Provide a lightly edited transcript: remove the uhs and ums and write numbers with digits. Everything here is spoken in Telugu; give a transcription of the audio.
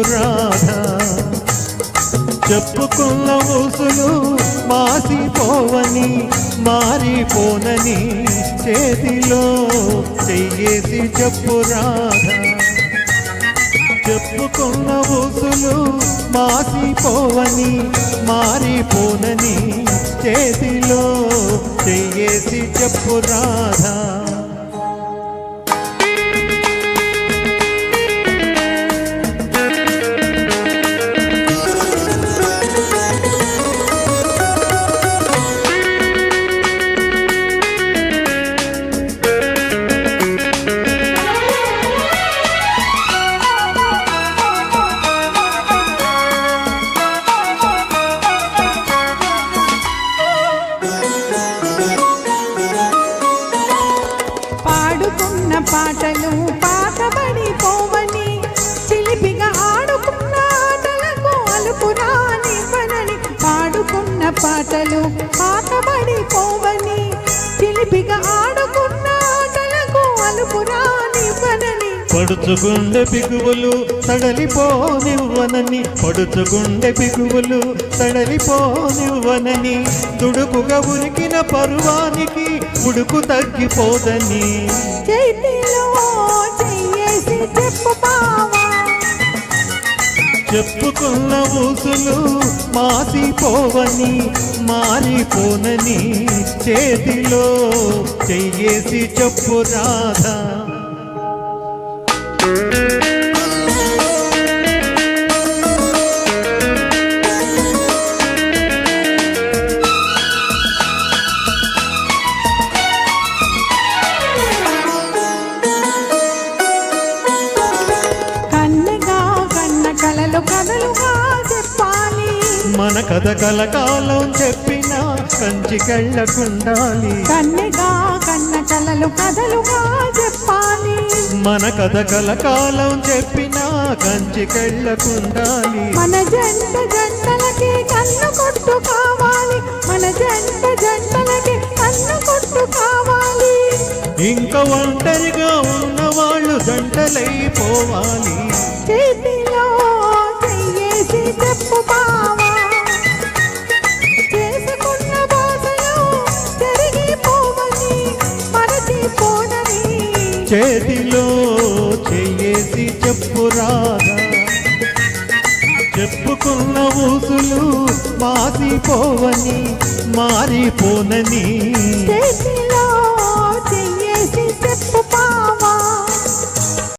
రాధా చెప్పుకున్న ఊసులు మాసిపోవని మారిపోనని చేతిలో చెయ్యేసి చెప్పు రాధా చెప్పుకున్న ఊసులు మాసిపోవని మారిపోనని చేతిలో చెయ్యేసి చెప్పు రాధా పాటలు పాతబడిపోవని చిలిపిగా ఆడుకున్న ఆటలకు అలుపురానివ్వనని పాడుకున్న పాటలు పాతబడిపోవని చిలిపిగా ఆడుకున్న ఆటలకు అలుపురానివ్వనని పడుచుగుండె బిగువులు తడలిపోనివ్వనని పడుచుగుండె బిగువులు తడలిపోనివ్వనని దుడుకుగా ఉరికిన పరువానికి ఉడుకు తగ్గిపోదని చేతిలో చెయ్యేసి చెప్పు బావా చెప్పుకున్న ఊసులు మాసిపోవని మారిపోనని చేతిలో చెయ్యేసి చెప్పు రాధా కథలుగా చెప్పాలి మన కథ కలకాలం చెప్పిన కంచికెళ్ళకుండాలి కన్నెగా కన్న కలలు కథలుగా చెప్పాలి మన కథ కలకాలం చెప్పిన కంచికెళ్ళకుండాలి మన జంట జంటలకి కన్ను కొట్టు కావాలి మన జంట జంటలకి కన్ను కొట్టు కావాలి ఇంకా ఒంటరిగా ఉన్న వాళ్ళు జంటలైపోవాలి చేతిలో చెయ్యేసి చెప్పు బావా చేసుకున్న బాధలు జరిగిపోవని మరచిపోనని చేతిలో చెయ్యేసి చెప్పు రాధా చెప్పుకున్న ఊసులు మాసిపోవని మారిపోనని చేతిలో